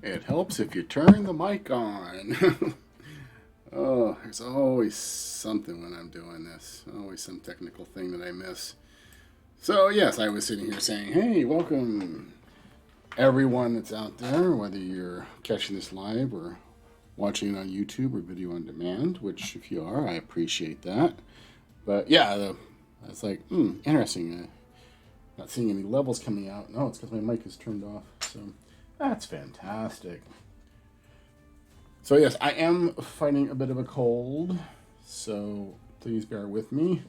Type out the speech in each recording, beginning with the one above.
It helps if you turn the mic on. Oh, there's always something when I'm doing this. Always some technical thing that I miss. So, yes, I was sitting here saying, hey, welcome everyone that's out there, whether you're catching this live or watching it on YouTube or video on demand, which if you are, I appreciate that. But yeah, it's like, interesting. Not seeing any levels coming out. No, it's because my mic is turned off. So that's fantastic. So yes, I am fighting a bit of a cold, so please bear with me.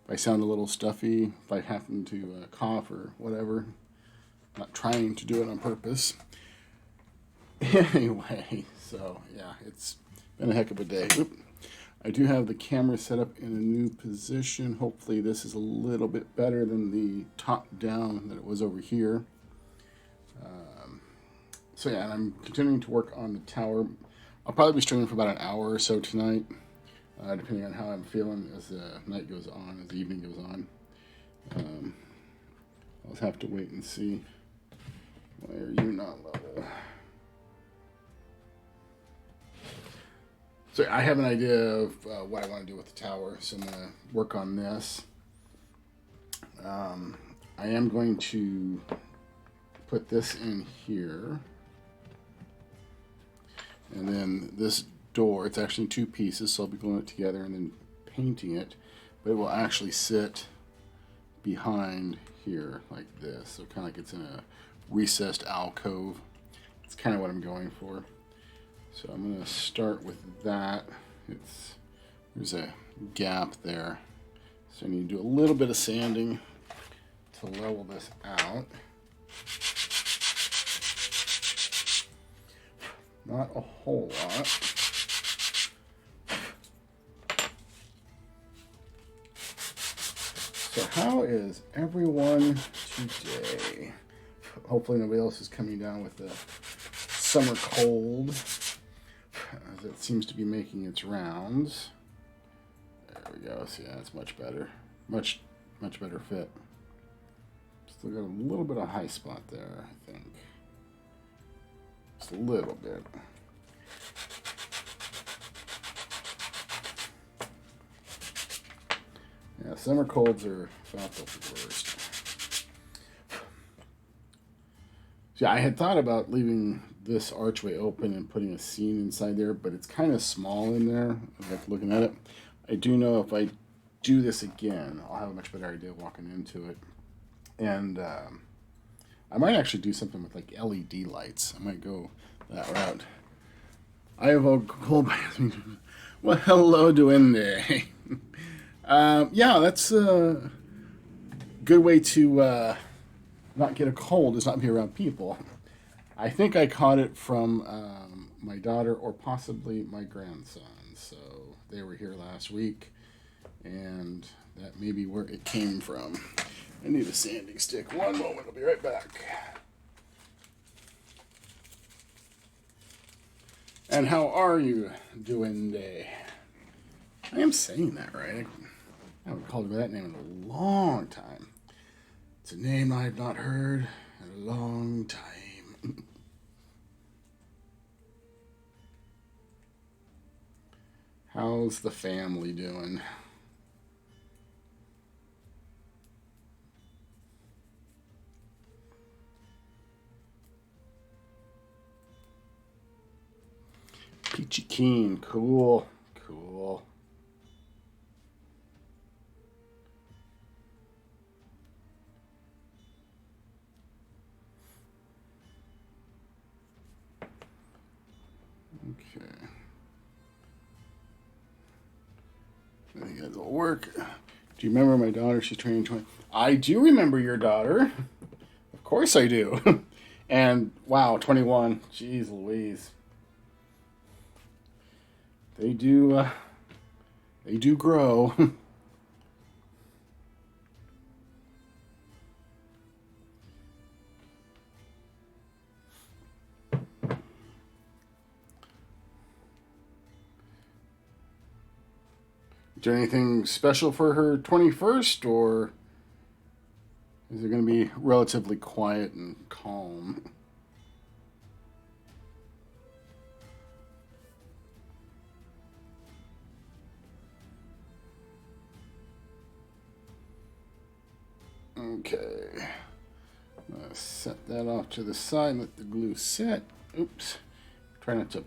If I sound a little stuffy, if I happen to cough or whatever, I'm not trying to do it on purpose. Anyway, so yeah, it's been a heck of a day. Oop. I do have the camera set up in a new position. Hopefully this is a little bit better than the top down that it was over here. So yeah, and I'm continuing to work on the tower. I'll probably be streaming for about an hour or so tonight, depending on how I'm feeling as the night goes on, as the evening goes on. I'll have to wait and see. Why are you not level? So I have an idea of what I want to do with the tower, so I'm going to work on this. I am going to put this in here. And then this door, it's actually two pieces, so I'll be gluing it together and then painting it. But it will actually sit behind here like this. So kind of like it's in a recessed alcove. It's kind of what I'm going for. So I'm going to start with that. There's a gap there. So I need to do a little bit of sanding to level this out. Not a whole lot. So how is everyone today? Hopefully nobody else is coming down with the summer cold, as it seems to be making its rounds. There we go. So yeah, it's much better. Much better fit. Still got a little bit of high spot there, I think. Just a little bit. Yeah, summer colds are about the worst. So yeah, I had thought about leaving this archway open and putting a scene inside there, but it's kind of small in there. Like looking at it, I do know if I do this again, I'll have a much better idea walking into it. And I might actually do something with like LED lights. I might go that route. I have a cold. Well, hello, Duende. Yeah, that's a good way to not get a cold, is not be around people. I think I caught it from my daughter or possibly my grandson. So they were here last week, and that may be where it came from. I need a sanding stick. One moment, I'll be right back. And how are you doing today? I am saying that right. I haven't called you that name in a long time. It's a name I've not heard in a long time. How's the family doing? Peachy Keen, cool. Okay. I think that'll work. Do you remember my daughter? She's turning 20. I do remember your daughter. Of course I do. And wow, 21. Jeez Louise. They do grow. Is there anything special for her 21st, or is it going to be relatively quiet and calm? Okay. Set that off to the side, let the glue set. Oops. Try not to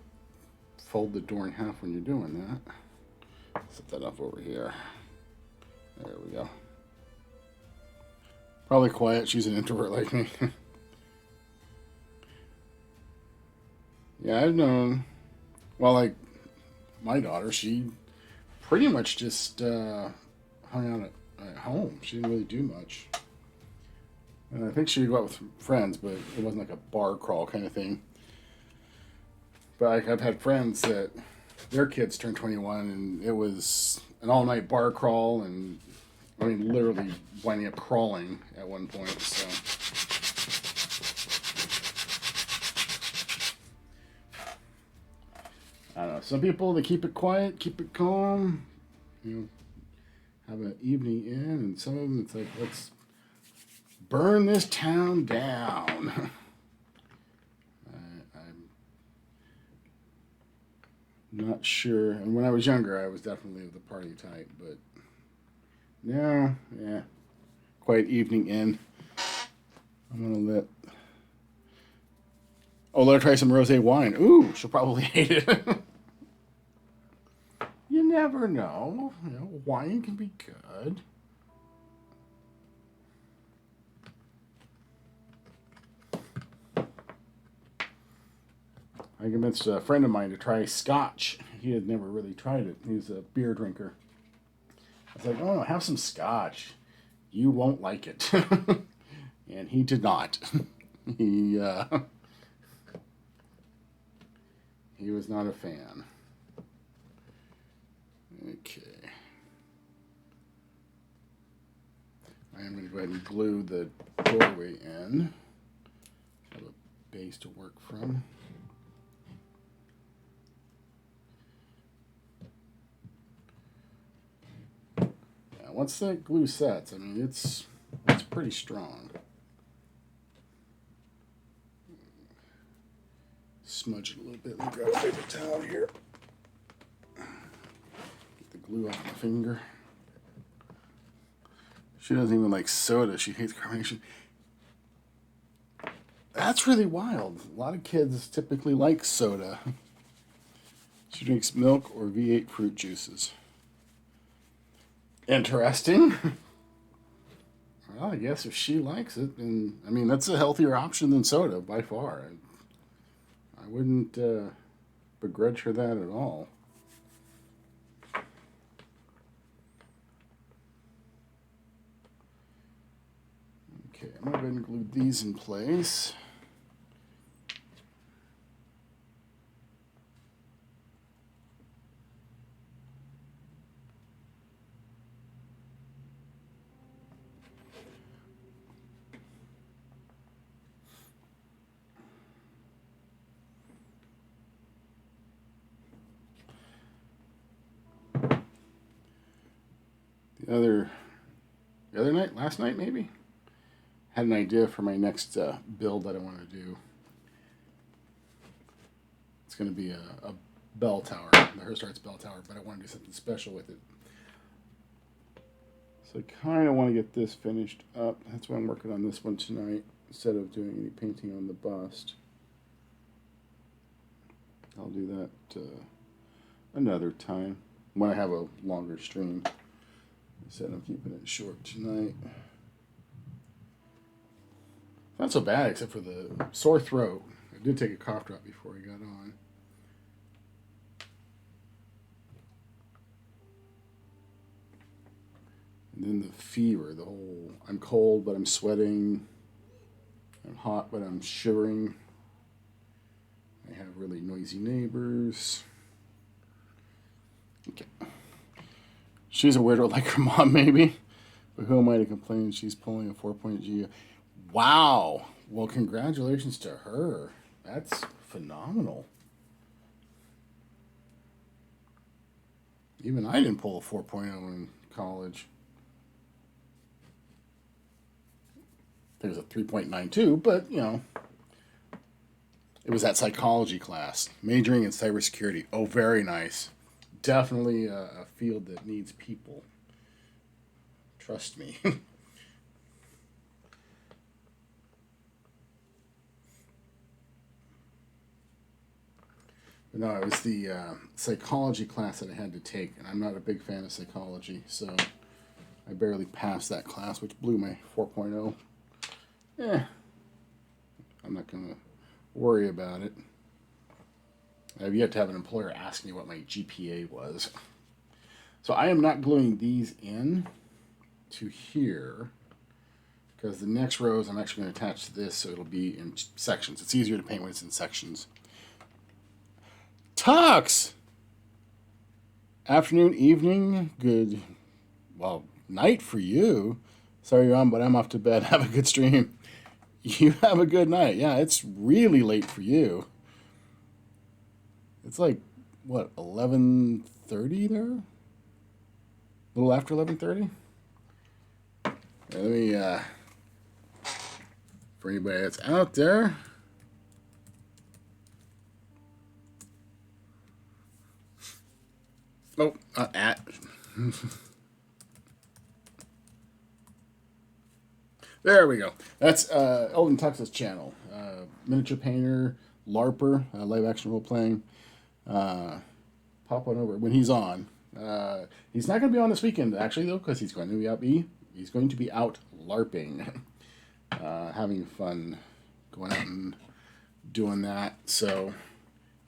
fold the door in half when you're doing that. Set that off over here. There we go. Probably quiet. She's an introvert like me. Yeah, I've known. Well, like my daughter, she pretty much just hung out at home. She didn't really do much. And I think she'd go out with friends, but it wasn't like a bar crawl kind of thing. But I've had friends that their kids turned 21, and it was an all-night bar crawl, and I mean, literally winding up crawling at one point. So, I don't know. Some people, they keep it quiet, keep it calm, you know, have an evening in, and some of them, it's like, let's burn this town down. I'm not sure. And when I was younger, I was definitely the party type, but now, yeah, quiet evening in. I'm gonna let. Oh, let her try some rosé wine. Ooh, she'll probably hate it. You never know. You know, wine can be good. I convinced a friend of mine to try scotch. He had never really tried it. He's a beer drinker. I was like, oh, no, have some scotch. You won't like it. And he did not. He was not a fan. Okay. I am going to go ahead and glue the doorway in. Have a base to work from. Once that glue sets, I mean, it's pretty strong. Smudge it a little bit. Let me grab a paper towel here. Get the glue off my finger. She doesn't even like soda. She hates carbonation. That's really wild. A lot of kids typically like soda. She drinks milk or V8 fruit juices. Interesting. Well, I guess if she likes it, then I mean that's a healthier option than soda by far. I wouldn't begrudge her that at all. Okay, I'm going to glue these in place. Last night maybe, had an idea for my next build that I want to do. It's going to be a bell tower, the Herstarts bell tower, but I want to do something special with it. So I kind of want to get this finished up. That's why I'm working on this one tonight instead of doing any painting on the bust. I'll do that another time when I have a longer stream. I said I'm keeping it short tonight. Not so bad except for the sore throat. I did take a cough drop before I got on. And then the fever, the whole I'm cold but I'm sweating. I'm hot but I'm shivering. I have really noisy neighbors. Okay. She's a weirdo like her mom, maybe. But who am I to complain? She's pulling a 4-point G. Wow. Well, congratulations to her. That's phenomenal. Even I didn't pull a 4.0 in college. There's a 3.92, but, you know, it was that psychology class. Majoring in cybersecurity. Oh, very nice. Definitely a field that needs people. Trust me. No, it was the psychology class that I had to take, and I'm not a big fan of psychology, so I barely passed that class, which blew my 4.0. Eh, I'm not going to worry about it. I've yet to have an employer ask me what my GPA was. So I am not gluing these in to here, because the next rows I'm actually going to attach to this, so it'll be in sections. It's easier to paint when it's in sections. Tux! Afternoon, evening, good, well, night for you. Sorry you're on, but I'm off to bed. Have a good stream. You have a good night. Yeah, it's really late for you. It's like, what, 11:30 there? A little after 11:30? Let me, for anybody that's out there, oh, not at. There we go. That's Elton Tux's channel. Miniature painter, LARPer, live action role playing. Pop on over when he's on. He's not going to be on this weekend actually though, because he's going to be out LARPing, having fun, going out and doing that. So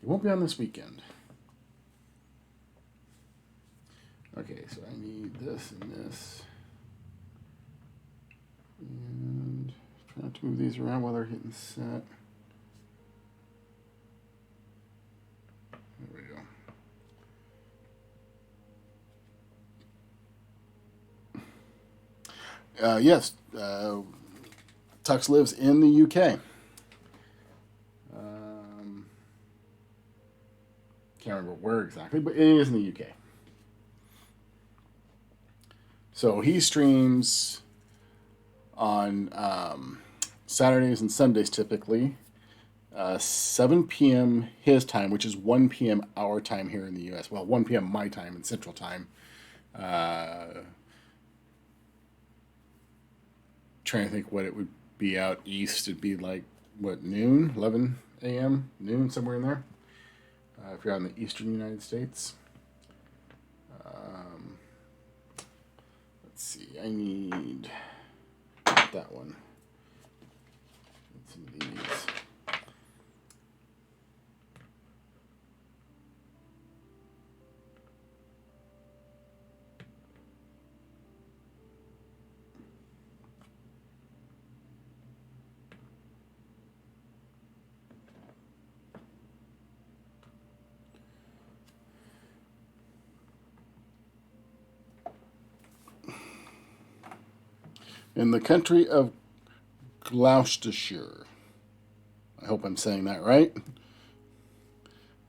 he won't be on this weekend. Okay, so I need this and this. And try not to move these around while they're hitting set. There we go. Yes, Tux lives in the UK. Can't remember where exactly, but it is in the UK. So he streams on Saturdays and Sundays typically, 7 p.m. his time, which is 1 p.m. our time here in the U.S. Well, 1 p.m. my time in Central Time. Trying to think what it would be out east. It'd be like, what, noon? 11 a.m.? Noon, somewhere in there. If you're out in the eastern United States. Let's see, I need that one. Some of these. In the country of Gloucestershire. I hope I'm saying that right. I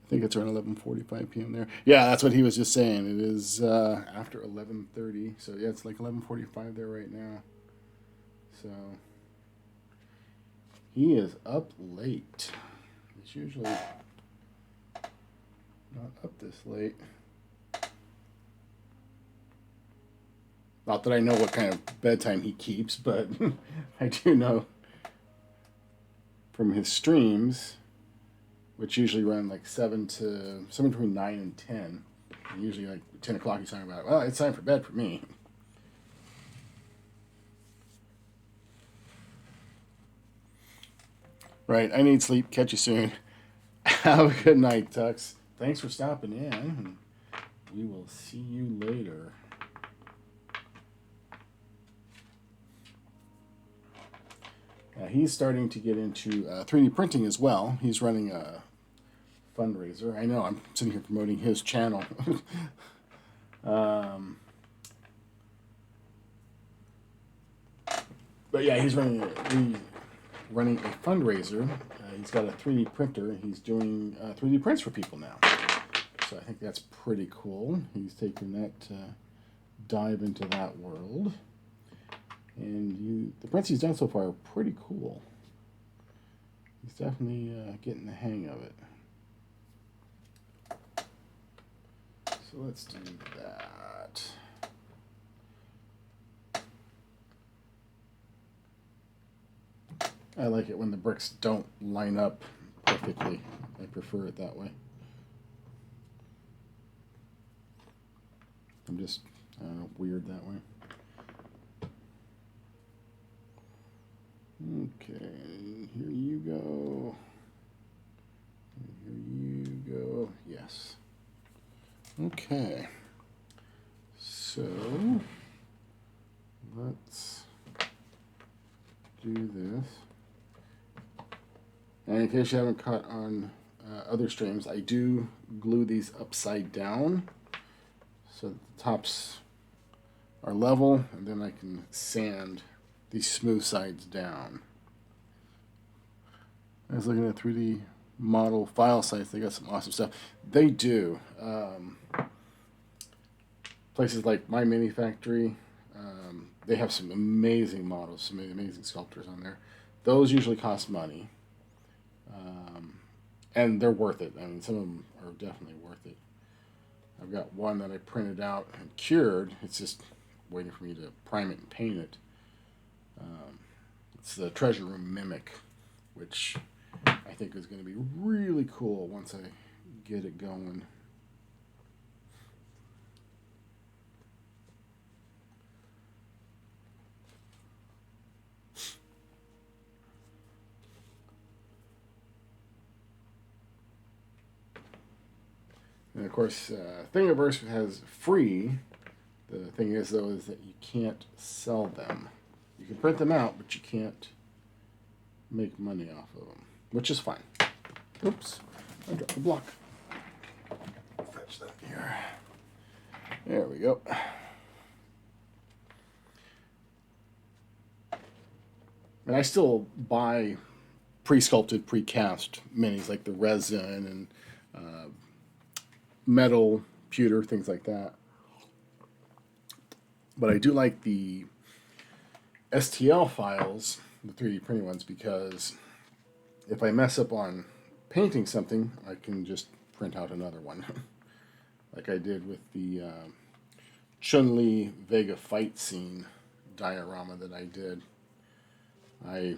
think it's around 11:45 p.m. there. Yeah, that's what he was just saying. It is after 11:30. So yeah, it's like 11:45 there right now. So he is up late. He's usually not up this late. Not that I know what kind of bedtime he keeps, but I do know from his streams, which usually run like somewhere between 9 and 10. And usually like 10 o'clock he's talking about, well, it's time for bed for me. Right, I need sleep. Catch you soon. Have a good night, Tux. Thanks for stopping in. We will see you later. He's starting to get into 3D printing as well. He's running a fundraiser. I know, I'm sitting here promoting his channel. But yeah, he's running a fundraiser. He's got a 3D printer. He's doing 3D prints for people now. So I think that's pretty cool. He's taking that dive into that world. And the prints he's done so far are pretty cool. He's definitely getting the hang of it. So let's do that. I like it when the bricks don't line up perfectly. I prefer it that way. I'm just, I don't know, weird that way. Okay, here you go. Here you go. Yes. Okay. So let's do this. And in case you haven't caught on other streams, I do glue these upside down so that the tops are level, and then I can sand these smooth sides down. I was looking at 3D model file sites. They got some awesome stuff. They do. Places like My Mini Factory, they have some amazing models, some amazing sculptors on there. Those usually cost money. And they're worth it. I mean, some of them are definitely worth it. I've got one that I printed out and cured. It's just waiting for me to prime it and paint it. It's the Treasure Room Mimic, which I think is going to be really cool once I get it going. And of course, Thingiverse has free. The thing is, though, is that you can't sell them. You can print them out, but you can't make money off of them, which is fine. Oops, I dropped the block. Fetch that here. There we go. And I still buy pre-sculpted, pre-cast minis, like the resin and metal, pewter, things like that. But I do like the STL files, the 3D printing ones, because if I mess up on painting something, I can just print out another one. Like I did with the Chun-Li Vega fight scene diorama that I did. I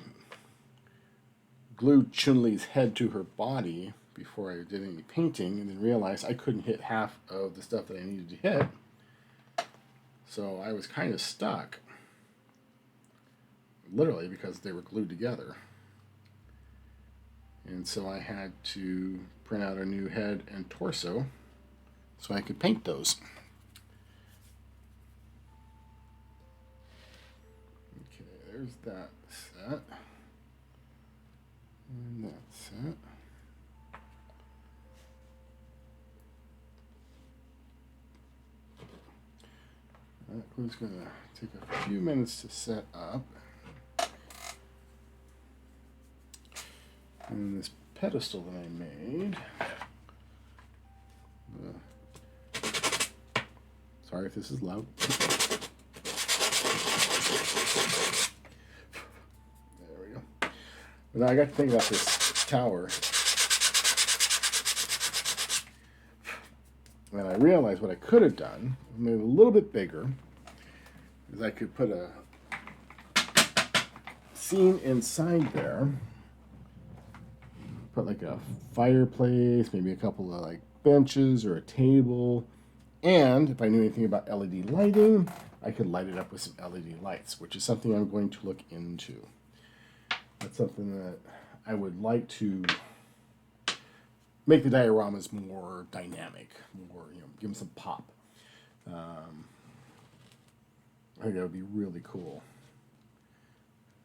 glued Chun-Li's head to her body before I did any painting, and then realized I couldn't hit half of the stuff that I needed to hit. So I was kind of stuck, literally, because they were glued together. And so I had to print out a new head and torso so I could paint those. Okay, there's that set. And that set. That one's going to take a few minutes to set up. And this pedestal that I made. Sorry if this is loud. There we go. But now I got to think about this tower. And I realized what I could have done, made it a little bit bigger, is I could put a scene inside there. Put like a fireplace, maybe a couple of like benches or a table. And if I knew anything about LED lighting, I could light it up with some LED lights, which is something I'm going to look into. That's something that I would like to make the dioramas more dynamic, more, give them some pop. I think that would be really cool.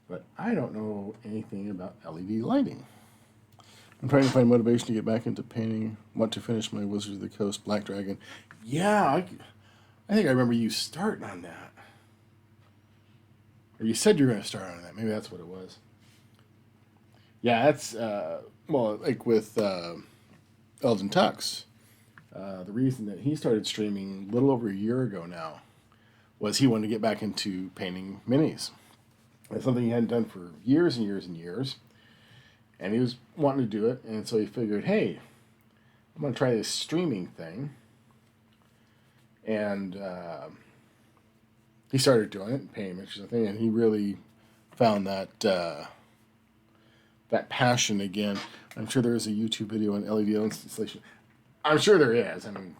But I don't know anything about LED lighting. I'm trying to find motivation to get back into painting. Want to finish my Wizards of the Coast Black Dragon. Yeah, I think I remember you starting on that. Or you said you were going to start on that. Maybe that's what it was. Yeah, that's, well, like with Eldon Tux. The reason that he started streaming a little over a year ago now was he wanted to get back into painting minis. It's something he hadn't done for years and years and years. And he was wanting to do it, and so he figured, hey, I'm going to try this streaming thing. And he started doing it, and painting pictures and thing, and he really found that that passion again. I'm sure there is a YouTube video on LED installation. I'm sure there is. I mean,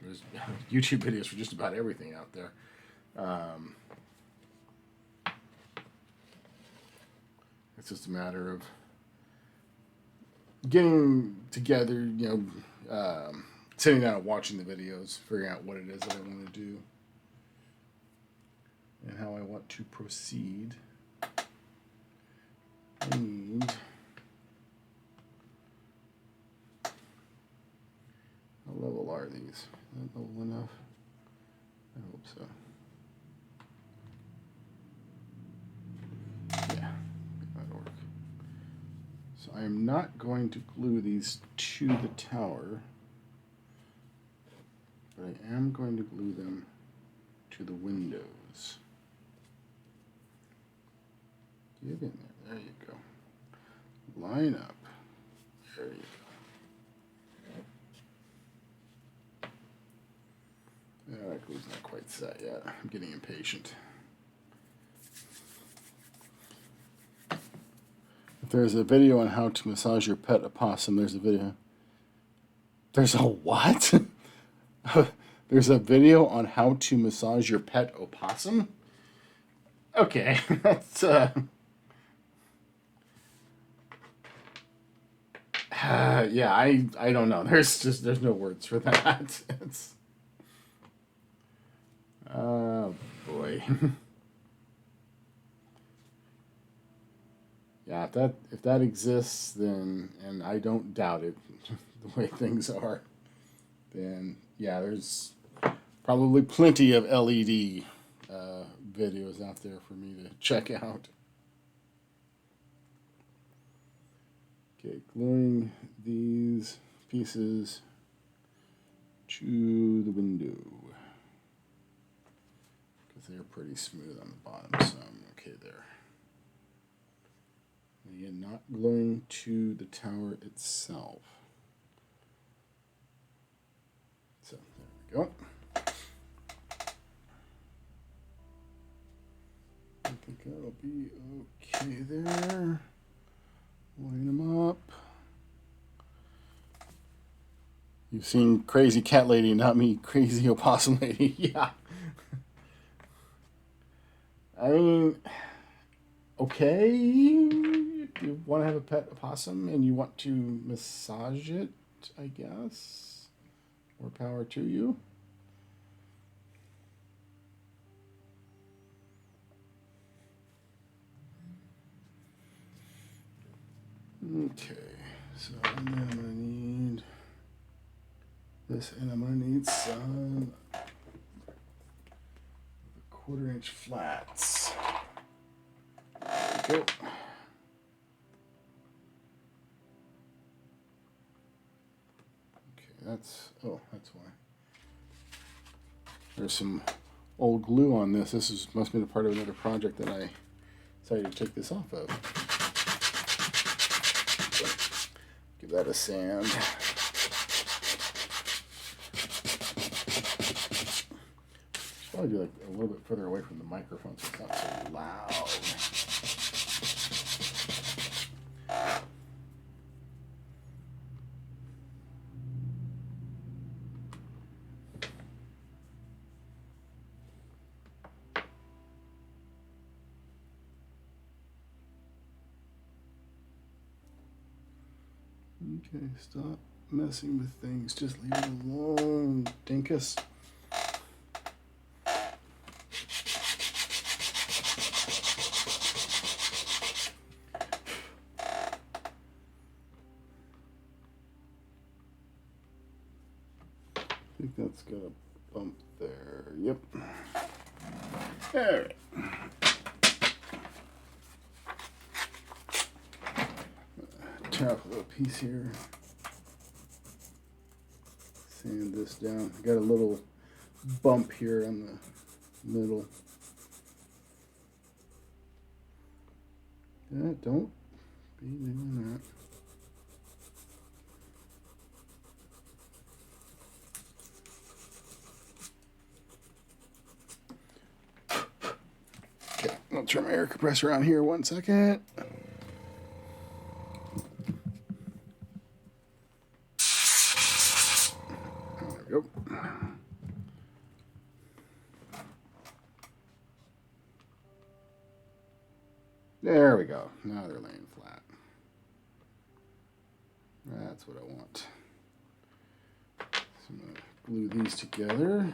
There's YouTube videos for just about everything out there. It's just a matter of getting together, sitting down and watching the videos, figuring out what it is that I want to do and how I want to proceed. And how level are these? Is that level enough? I hope so. Yeah, that'll work. So I am not going to glue these to the tower, but I am going to glue them to the windows. Get in there. There you go. Line up. There you go. Yeah, that glue's not quite set yet. I'm getting impatient. If there's a video on how to massage your pet opossum, there's a video. There's a what? There's a video on how to massage your pet opossum? Okay, that's yeah, I don't know. There's no words for that. It's oh boy. Yeah, if that exists, then, and I don't doubt it, the way things are, then yeah, there's probably plenty of LED videos out there for me to check out. Okay, gluing these pieces to the window because they're pretty smooth on the bottom, so I'm okay there. Again, not gluing to the tower itself. So there we go. I think that'll be okay there. Line them up. You've seen Crazy Cat Lady, not me, Crazy Opossum Lady. Yeah. I mean, okay. You want to have a pet opossum and you want to massage it, I guess. More power to you. Okay, so and then I'm going to need this, and I'm going to need some 1/4-inch flats. There we go. Okay, that's why. There's some old glue on this. This must be a part of another project that I decided to take this off of. Give that a sand. Probably do like a little bit further away from the microphone so it's not so loud. Okay, stop messing with things. Just leave it alone, dinkus. I think that's got a bump there. Yep. All right. Tear off a little piece here. Sand this down. I got a little bump here on the middle. Yeah, don't be doing that. Okay, I'll turn my air compressor on here 1 second. There we go. There we go. Now they're laying flat. That's what I want. So I'm going to glue these together.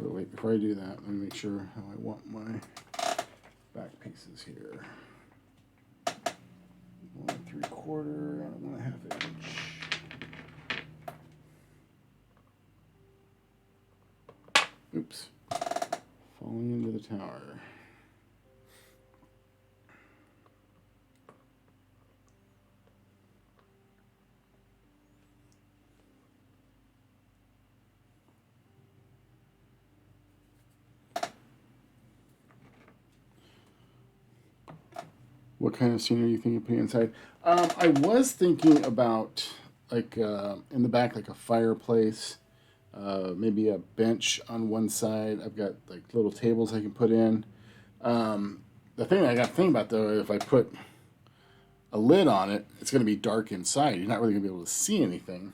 Oh, wait, before I do that, let me make sure how I want my back pieces here. 1 3/4 and 1/2 inch. Oops. Falling into the tower. What kind of scene are you thinking of putting inside? I was thinking about like in the back, like a fireplace, maybe a bench on one side. I've got like little tables I can put in. The thing I got to think about though, if I put a lid on it, it's going to be dark inside. You're not really going to be able to see anything.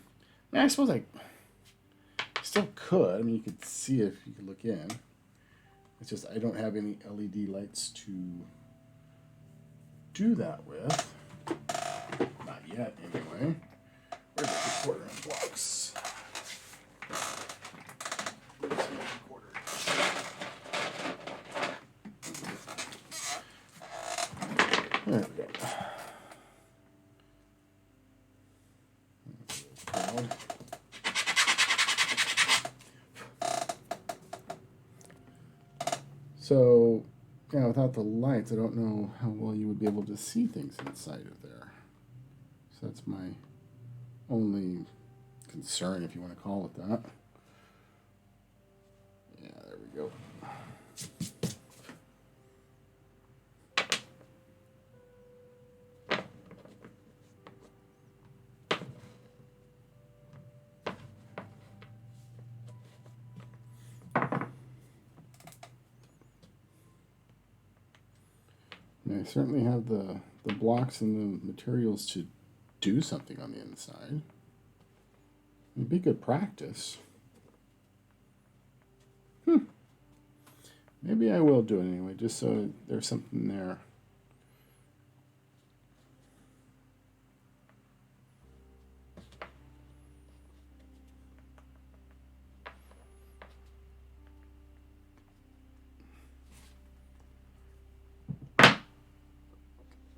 I mean, I suppose I still could. I mean, you could see it if you could look in. It's just I don't have any LED lights to do that with. Not yet, anyway. Where's the 3/4 inch blocks? There we go. So, yeah, without the lights, I don't know how well you would be able to see things inside of there. So that's my only concern, if you want to call it that. Yeah, there we go. And I certainly have the blocks and the materials to do something on the inside. It'd be good practice. Maybe I will do it anyway, just so there's something there.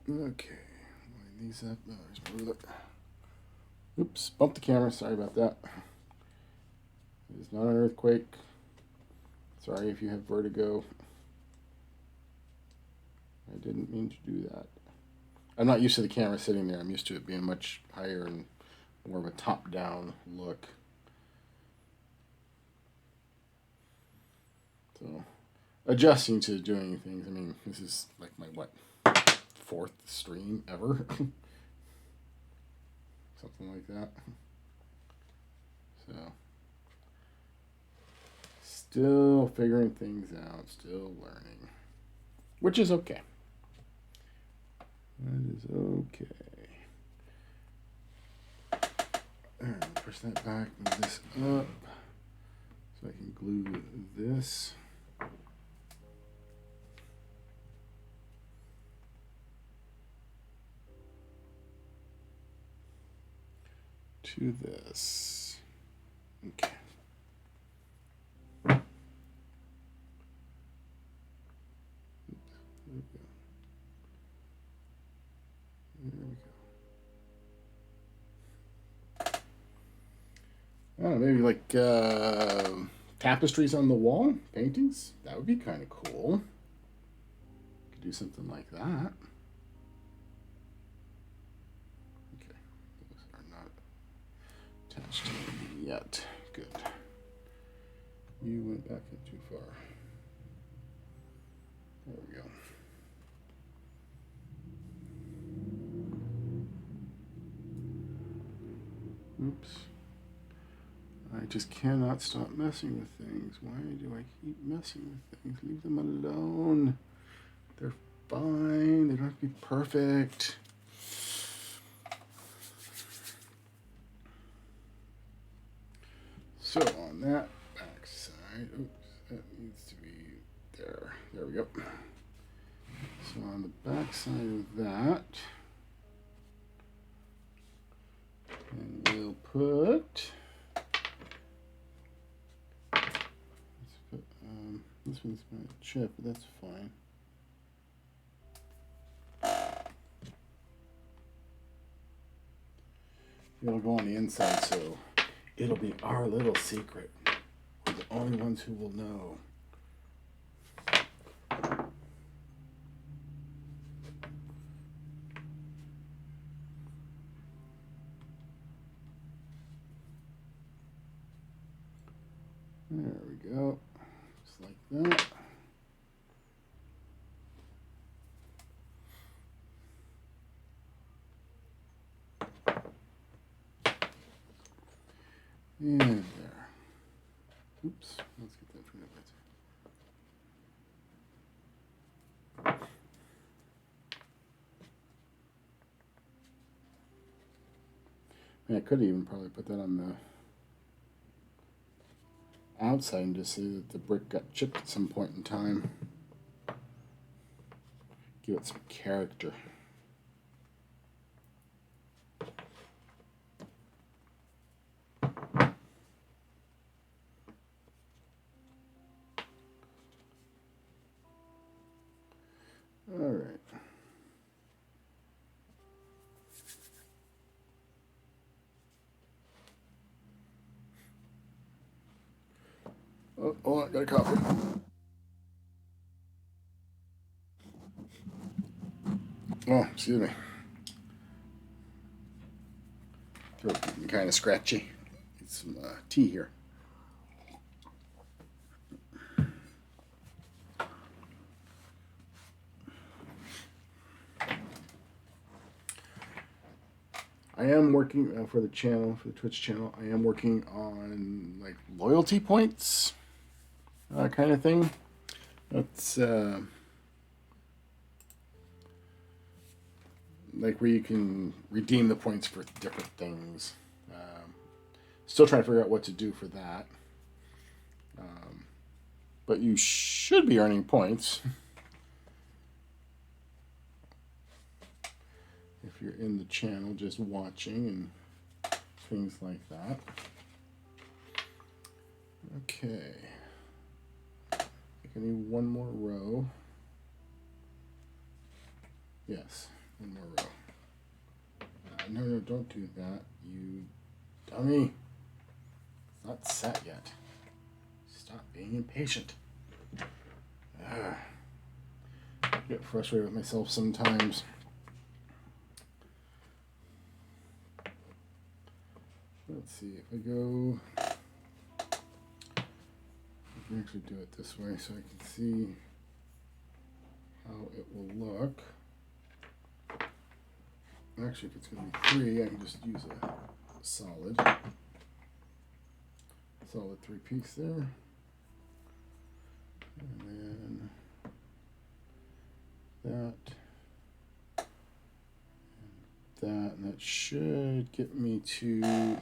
Okay, line these up. Oh, there's my ruler. Oops, bumped the camera. Sorry about that. It is not an earthquake. Sorry if you have vertigo. I didn't mean to do that. I'm not used to the camera sitting there. I'm used to it being much higher and more of a top-down look. So, adjusting to doing things. I mean, this is like my, what, 4th stream ever? Something like that. So, still figuring things out, still learning. Which is okay. That is okay. Alright, push that back, move this up. So I can glue this. To this. Okay. Oops. There we go. There we go. I don't know, maybe like tapestries on the wall, paintings. That would be kind of cool. Could do something like that. Okay, those are not attached to anything yet. Good. You went back in too far. There we go. Oops. I just cannot stop messing with things. Why do I keep messing with things? Leave them alone. They're fine. They don't have to be perfect. So on that back side, oops, that needs to be there. There we go. So on the back side of that, and we'll put, this one's going to chip, but that's fine. It'll go on the inside, so it'll be our little secret. We're the only ones who will know. There we go. Just like that. And there. Oops. Let's get that turned up. I could even probably put that on the outside and just say that the brick got chipped at some point in time. Give it some character. All right. Oh, I got a coffee. Oh, excuse me. Throat getting kind of scratchy. Need some tea here. I am working for the channel, for the Twitch channel. I am working on like loyalty points, kind of thing. That's like where you can redeem the points for different things. Still trying to figure out what to do for that. But you should be earning points. If you're in the channel just watching and things like that. Okay. I think I need one more row. Yes, one more row. No, don't do that, you dummy. It's not set yet. Stop being impatient. I get frustrated with myself sometimes. Let's see if I go. I can actually do it this way so I can see how it will look. Actually, if it's going to be 3, I can just use a solid 3-piece there. And then that, and that should get me to the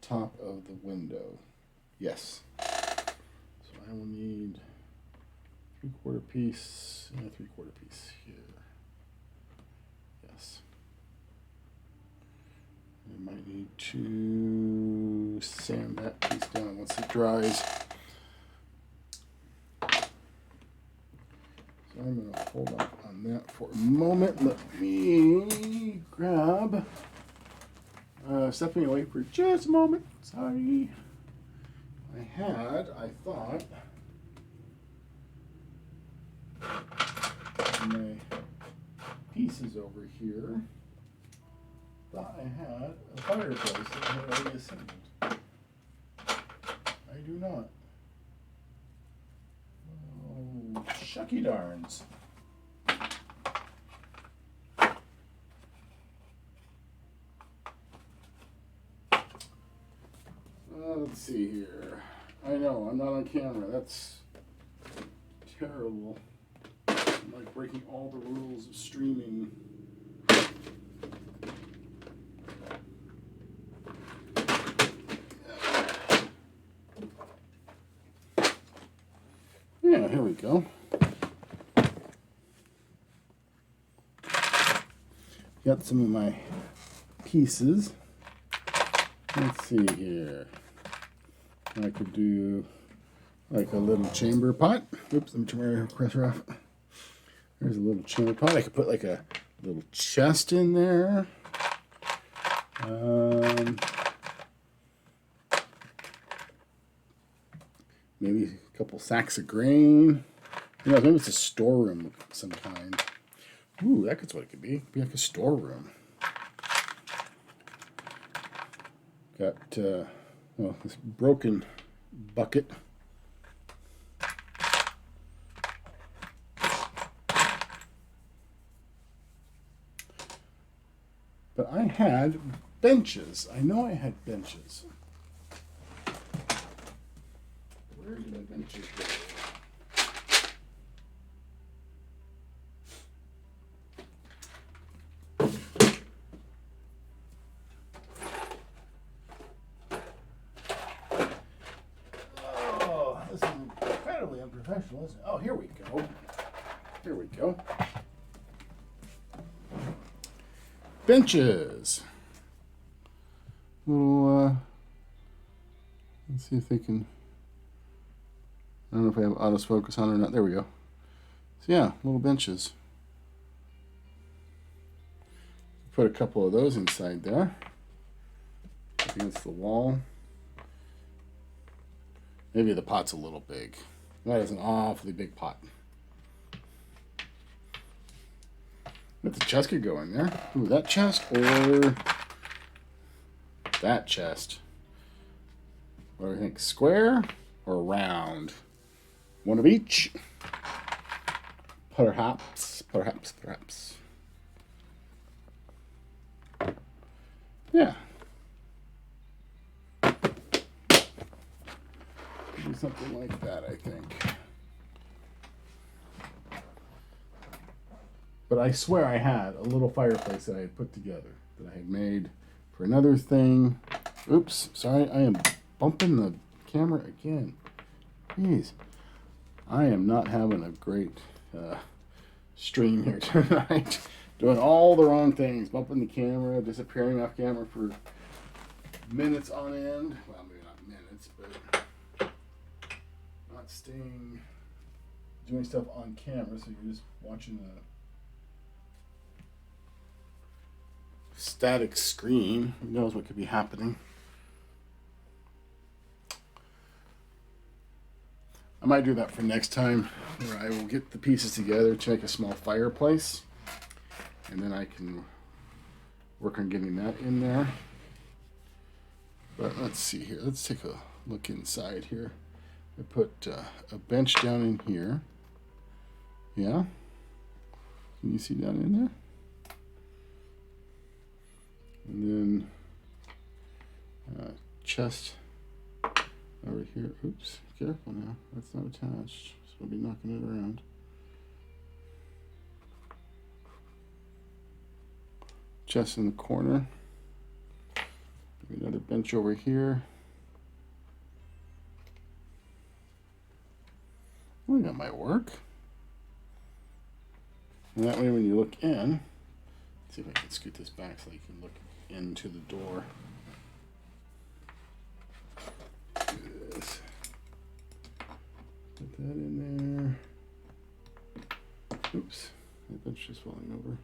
top of the window. Yes. So I will need 3/4 piece and a 3/4 piece here. Yes. I might need to sand that piece down once it dries. So I'm going to hold off on that for a moment. Let me grab, stepping away for just a moment. Sorry. I thought, my pieces over here, thought I had a fireplace that I had already assembled. I do not. Oh, shucky darns. Let's see here. I know, I'm not on camera. That's terrible. I'm like breaking all the rules of streaming. Yeah, here we go. got some of my pieces. Let's see here. I could do like a little chamber pot. Oops, let me turn my compressor off. There's a little chamber pot. I could put like a little chest in there. Maybe a couple sacks of grain. You know, maybe it's a storeroom of some kind. Ooh, that's what it could be. It'd be like a storeroom. Got well, this broken bucket. But I had benches. I know I had benches. Where did the benches go? Oh, this is incredibly unprofessional, isn't it? Oh, here we go. Here we go. Benches. Little, let's see if they can, I don't know if I have auto focus on or not. There we go. So yeah, little benches. Put a couple of those inside there against the wall. Maybe the pot's a little big. That is an awfully big pot. But the chest could go in there. Ooh, that chest or that chest. What do you think? Square or round? One of each. Perhaps. Yeah. Do something like that, I think. But I swear I had a little fireplace that I had put together, that I had made for another thing. Oops, sorry, I am bumping the camera again. Jeez, I am not having a great stream here tonight. Doing all the wrong things, bumping the camera, disappearing off camera for minutes on end. Well, maybe not minutes, but not staying, doing stuff on camera, so you're just watching a static screen. Who knows what could be happening? I might do that for next time, where I will get the pieces together to make a small fireplace, and then I can work on getting that in there. But let's see here. Let's take a look inside here. I put a bench down in here. Yeah? Can you see down in there? And then chest over here. Oops, careful now. That's not attached, so I'll be knocking it around. Chest in the corner. Maybe another bench over here. I think that might work. And that way when you look in, let's see if I can scoot this back so you can look into the door. Do this. Put that in there. Oops, the bench is falling over.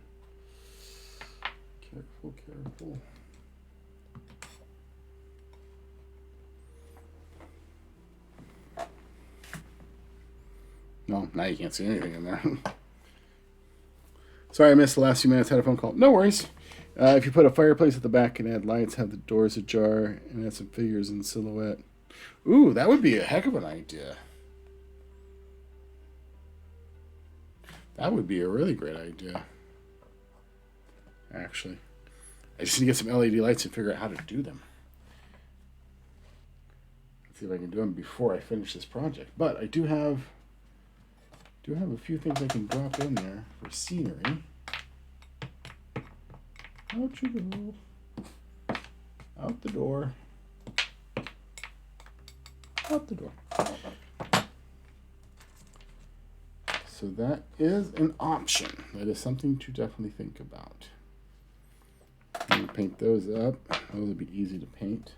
Careful, careful. No, now you can't see anything in there. Sorry, I missed the last few minutes. Had a phone call. No worries. If you put a fireplace at the back and add lights, have the doors ajar, and add some figures in silhouette. Ooh, that would be a heck of an idea. That would be a really great idea. Actually, I just need to get some LED lights and figure out how to do them. Let's see if I can do them before I finish this project. But I do have a few things I can drop in there for scenery. Out you go. Out the door. Out the door. So that is an option. That is something to definitely think about. And paint those up. Those would be easy to paint.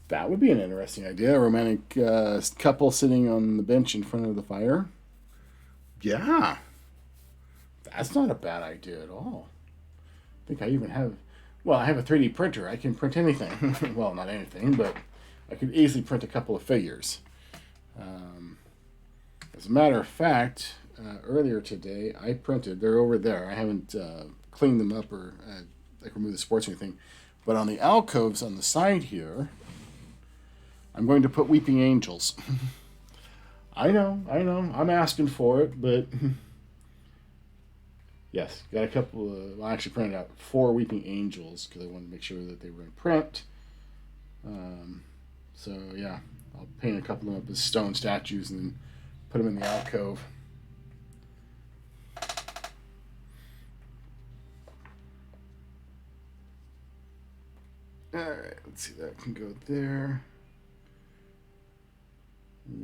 That would be an interesting idea. A romantic couple sitting on the bench in front of the fire. Yeah, that's not a bad idea at all. I think I even have, well, I have a 3D printer. I can print anything. Well, not anything, but I could easily print a couple of figures. As a matter of fact, earlier today, I printed, they're over there. I haven't cleaned them up or like removed the sports or anything. But on the alcoves on the side here, I'm going to put weeping angels. I know. I'm asking for it, but yes, got a couple of, I actually printed out 4 weeping angels because I wanted to make sure that they were in print. So yeah, I'll paint a couple of them up as stone statues and then put them in the alcove. Alright, let's see, that can go there.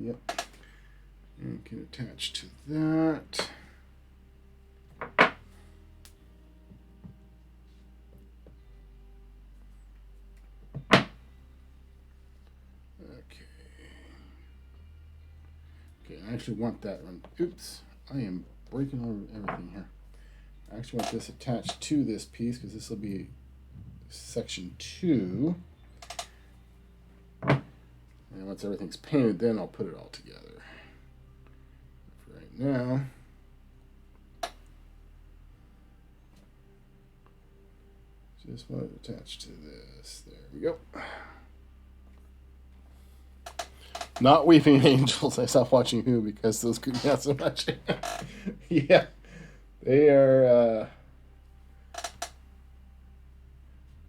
Yep. And can attach to that. Okay, I actually want that one. Oops, I am breaking over everything here. I actually want this attached to this piece because this will be section 2. And once everything's painted, then I'll put it all together. For right now, just want it attached to this. There we go. Not weeping angels. I stopped watching Who because those creep me out so much. Yeah, they are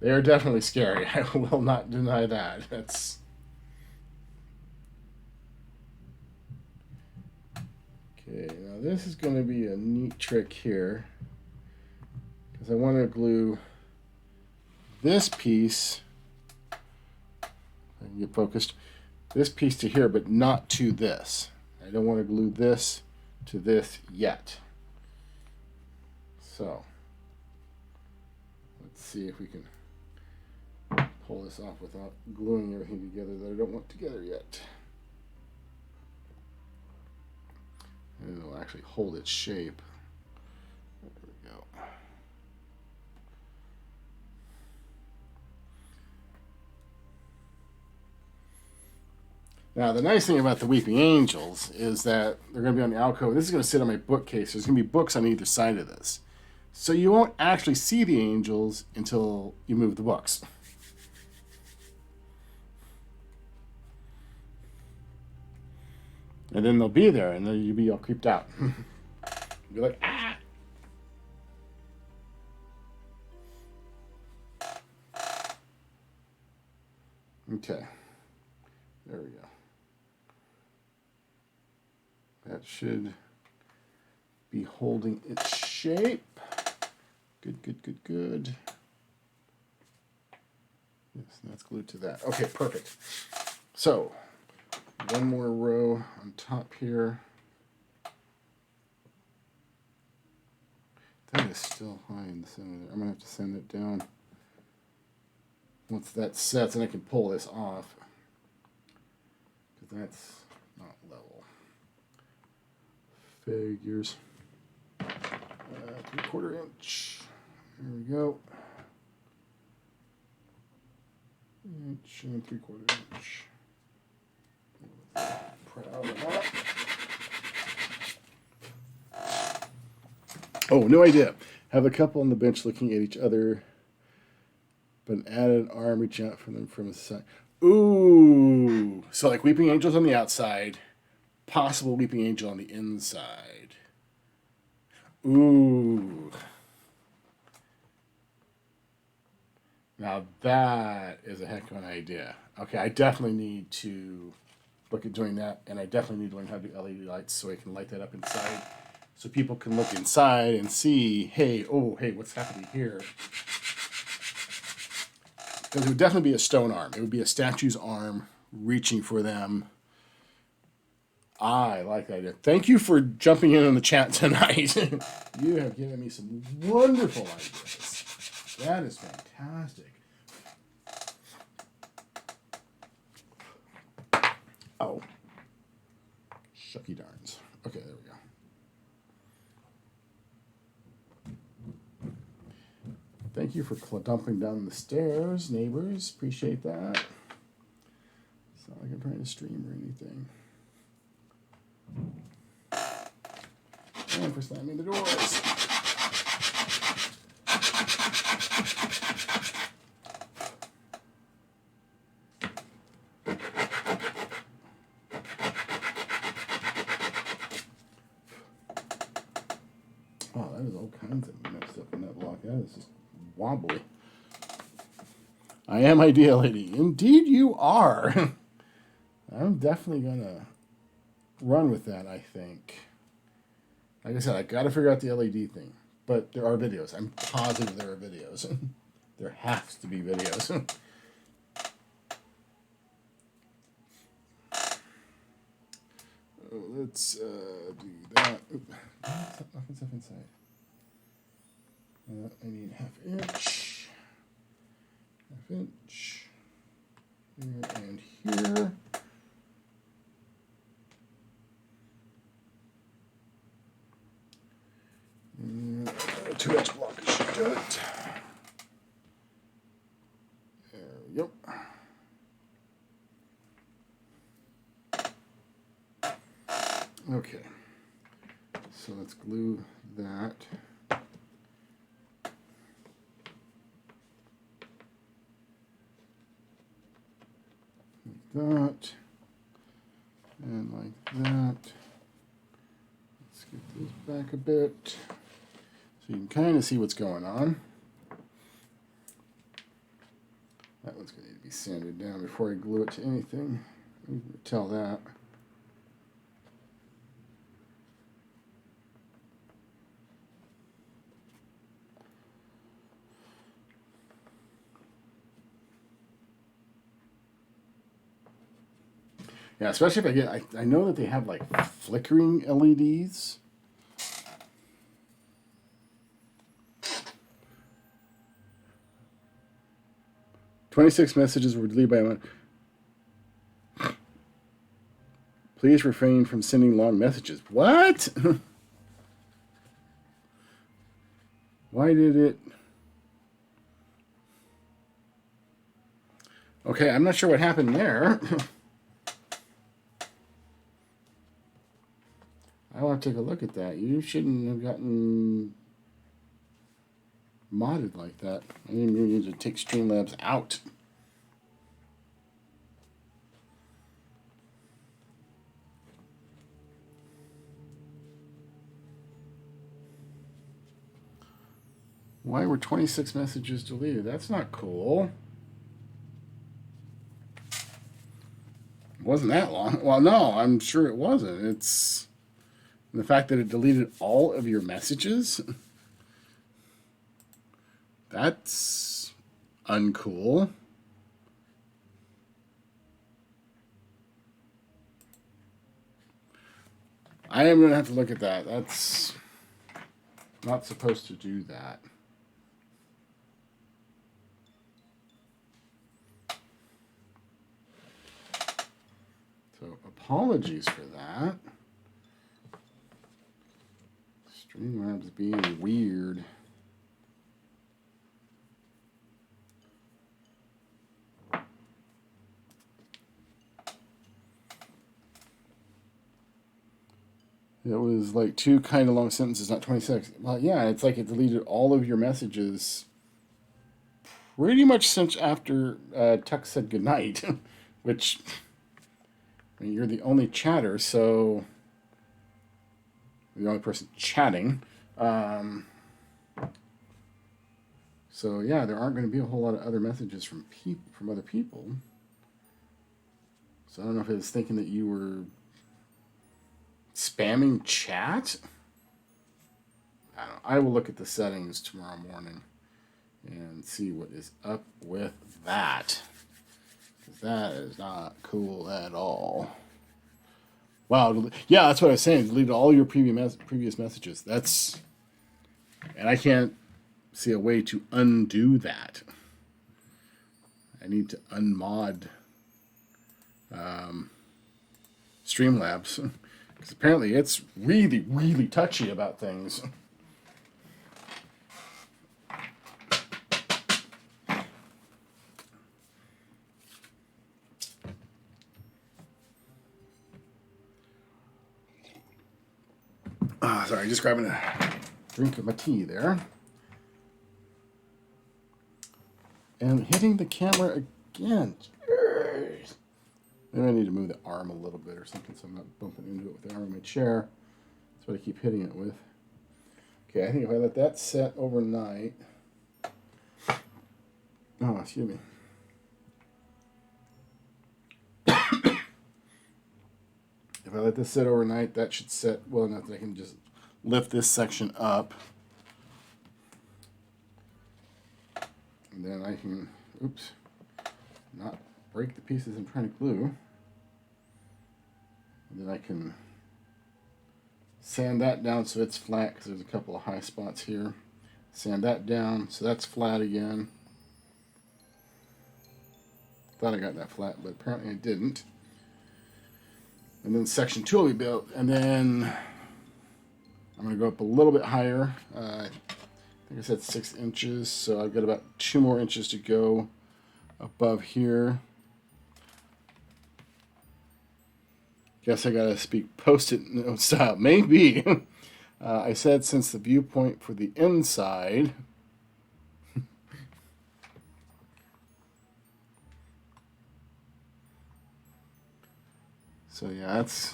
definitely scary. I will not deny that. That's okay. Now this is going to be a neat trick here because I want to glue this piece. I can get focused. This piece to here, but not to this. I don't want to glue this to this yet. So let's see if we can pull this off without gluing everything together that I don't want together yet. And it'll actually hold its shape. There we go. Now, the nice thing about the Weeping Angels is that they're going to be on the alcove. This is going to sit on my bookcase. There's going to be books on either side of this. So you won't actually see the angels until you move the books. And then they'll be there, and then you'll be all creeped out. You'll be like, ah! Okay. There we go. That should be holding its shape. Good. Yes, that's glued to that. Okay, perfect. So, one more row on top here. That is still high in the center there. I'm going to have to send it down. Once that sets, and I can pull this off. Because that's not level. Figures. 3/4 inch. There we go. Inch and 3/4 inch. Proud of that. Oh, no idea. Have a couple on the bench looking at each other, but an added arm reaching out from them from the side. Ooh. So like Weeping Angels on the outside, possible Weeping Angel on the inside. Ooh. Now that is a heck of an idea. Okay, I definitely need to look at doing that, and I definitely need to learn how to do LED lights so I can light that up inside, so people can look inside and see, hey, what's happening here? Because it would definitely be a stone arm. It would be a statue's arm reaching for them. I like that idea. Thank you for jumping in on the chat tonight. You have given me some wonderful ideas. That is fantastic. Oh. Shucky darns. Okay, there we go. Thank you for dumping down the stairs, neighbors. Appreciate that. It's not like I'm trying to stream or anything. And for slamming the doors. Oh, that is all kinds of messed up in that block. That is just wobbly. I am Idea Lady. Indeed you are. I'm definitely going to run with that, I think. Like I said, I got to figure out the LED thing. But there are videos. I'm positive there are videos. There has to be videos. Let's do that. Knocking stuff inside. I need half inch. Here and here. 2-inch block should do it. There we go. Okay, so let's glue that. Like that. And like that. Let's get this back a bit so you can kind of see what's going on. That one's going to need to be sanded down before I glue it to anything. You can tell that. Yeah, especially if I get, I know that they have like flickering LEDs. "26 messages were deleted by one. Please refrain from sending long messages." What? Why did it? Okay, I'm not sure what happened there. I want to take a look at that. You shouldn't have gotten modded like that. I didn't even need to take Streamlabs out. Why were 26 messages deleted? That's not cool. It wasn't that long. Well, no, I'm sure it wasn't. It's the fact that it deleted all of your messages. That's uncool. I am going to have to look at that. That's not supposed to do that. So apologies for that. Streamlabs being weird. It was like 2 kind of long sentences, not 26. Well, yeah, it's like it deleted all of your messages pretty much since after Tuck said goodnight, which, I mean, you're the only chatter, so the only person chatting. So yeah, there aren't going to be a whole lot of other messages from other people. So I don't know if it was thinking that you were spamming chat. I don't know. I will look at the settings tomorrow morning and see what is up with that. 'Cause that is not cool at all. Wow. Yeah, that's what I was saying. Delete all your previous messages. That's, and I can't see a way to undo that. I need to unmod Streamlabs because apparently it's really, really touchy about things. Sorry, just grabbing a drink of my tea there. And hitting the camera again. Jeez. Maybe I need to move the arm a little bit or something so I'm not bumping into it with the arm of my chair. That's what I keep hitting it with. Okay, I think if I let that set overnight. Oh, excuse me. If I let this sit overnight, that should set well enough that I can just lift this section up. And then I can, oops, not break the pieces I'm trying to glue. And then I can sand that down so it's flat because there's a couple of high spots here. Sand that down so that's flat again. Thought I got that flat, but apparently I didn't. And then section 2 will be built, and then I'm going to go up a little bit higher. I think I said 6 inches, so I've got about 2 more inches to go above here. Guess I got to speak post-it note style. Maybe. I said since the viewpoint for the inside... So yeah, that's,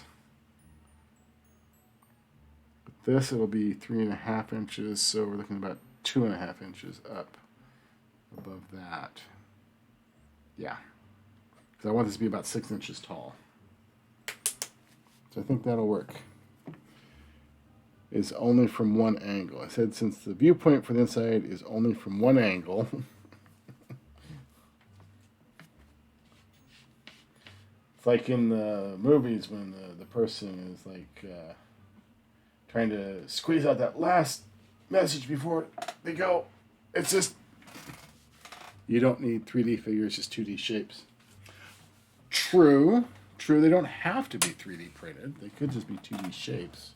with this it'll be 3.5 inches, so we're looking about 2.5 inches up above that. Yeah, because I want this to be about 6 inches tall. So I think that'll work. Is only from one angle. I said since the viewpoint for the inside is only from one angle. It's like in the movies when the person is like trying to squeeze out that last message before they go. It's just, you don't need 3D figures, just 2D shapes. True, they don't have to be 3D printed. They could just be 2D shapes.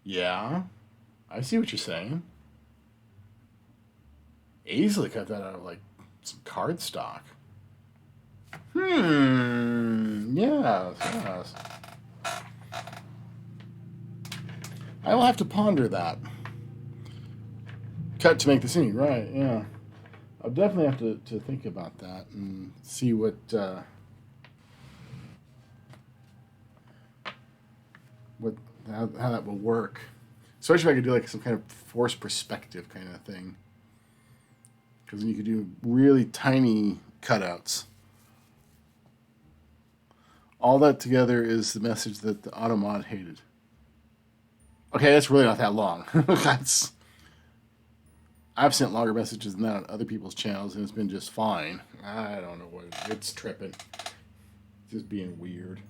Yeah, I see what you're saying. Easily cut that out of like some cardstock. Yes. I will have to ponder that. Cut to make the scene, right, yeah. I'll definitely have to think about that and see what how that will work. Especially if I could do like some kind of forced perspective kind of thing. Because then you could do really tiny cutouts. All that together is the message that the Automod hated. Okay, that's really not that long. I've sent longer messages than that on other people's channels, and it's been just fine. I don't know what it's tripping. It's just being weird.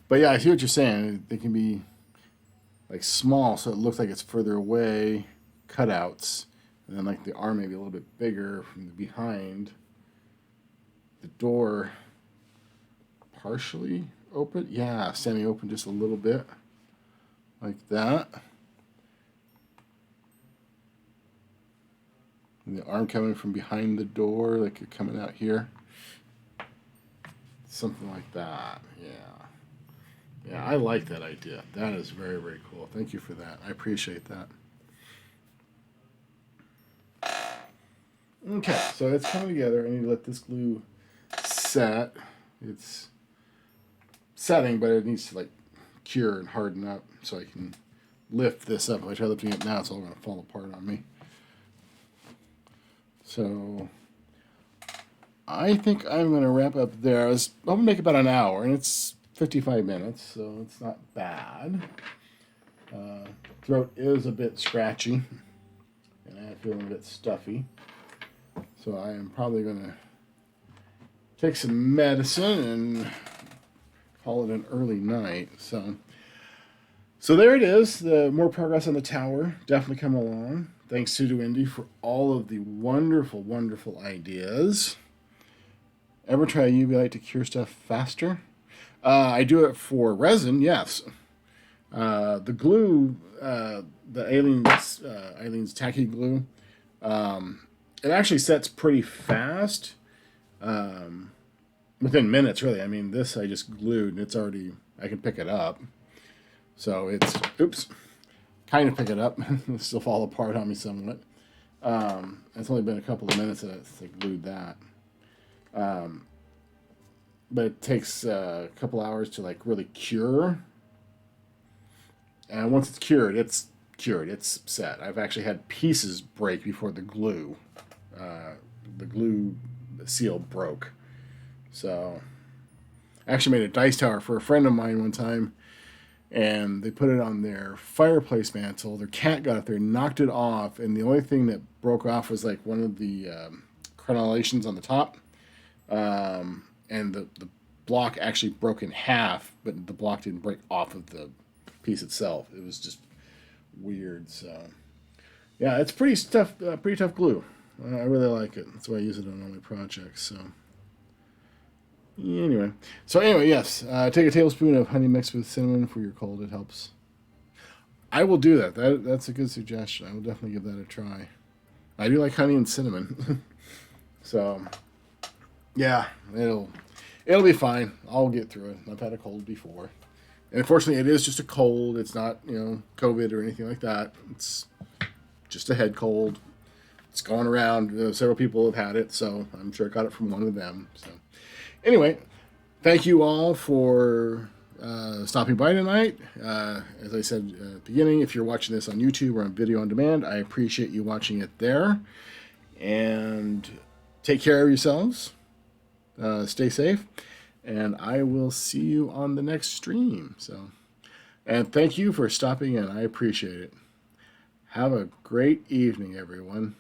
But yeah, I see what you're saying. They can be like small, so it looks like it's further away, cutouts, and then like the arm maybe a little bit bigger from the behind. The door partially open, yeah, semi-open just a little bit, like that. And the arm coming from behind the door, like you're coming out here. Something like that, yeah. Yeah, I like that idea. That is very, very cool. Thank you for that. I appreciate that. Okay, so it's coming together. I need to let this glue set. It's setting, but it needs to like cure and harden up so I can lift this up. If I try lifting it now, it's all going to fall apart on me. So I think I'm going to wrap up there. I'm going to make about an hour, and it's 55 minutes, so it's not bad. Throat is a bit scratchy, and I am feeling a bit stuffy. So I am probably going to take some medicine and call it an early night. So there it is. The more progress on the tower. Definitely come along. Thanks to Indy for all of the wonderful, wonderful ideas. Ever try a UV light to cure stuff faster? I do it for resin, yes. The glue, the Aleen's tacky glue, it actually sets pretty fast. Within minutes, really. I mean, this I just glued, and it's already, I can pick it up. So it's, oops, kind of pick it up. It'll still fall apart on me somewhat. It's only been a couple of minutes that I glued that. But it takes a couple hours to like really cure. And once it's cured, it's cured. It's set. I've actually had pieces break before the glue seal broke. So I actually made a dice tower for a friend of mine one time, and they put it on their fireplace mantle. Their cat got up there, knocked it off, and the only thing that broke off was like one of the crenellations on the top. And the block actually broke in half, but the block didn't break off of the piece itself. It was just weird. So yeah, it's pretty tough glue. I really like it. That's why I use it on all my projects. So anyway, yes, take a tablespoon of honey mixed with cinnamon for your cold. It helps. I will do that. That's a good suggestion. I will definitely give that a try. I do like honey and cinnamon. So yeah, it'll be fine. I'll get through it. I've had a cold before. And unfortunately, it is just a cold. It's not, COVID or anything like that. It's just a head cold. It's going around. Several people have had it, so I'm sure I got it from one of them. So anyway, thank you all for stopping by tonight. As I said at the beginning, if you're watching this on YouTube or on video on demand, I appreciate you watching it there. And take care of yourselves. Stay safe, and I will see you on the next stream. And thank you for stopping in. I appreciate it. Have a great evening, everyone.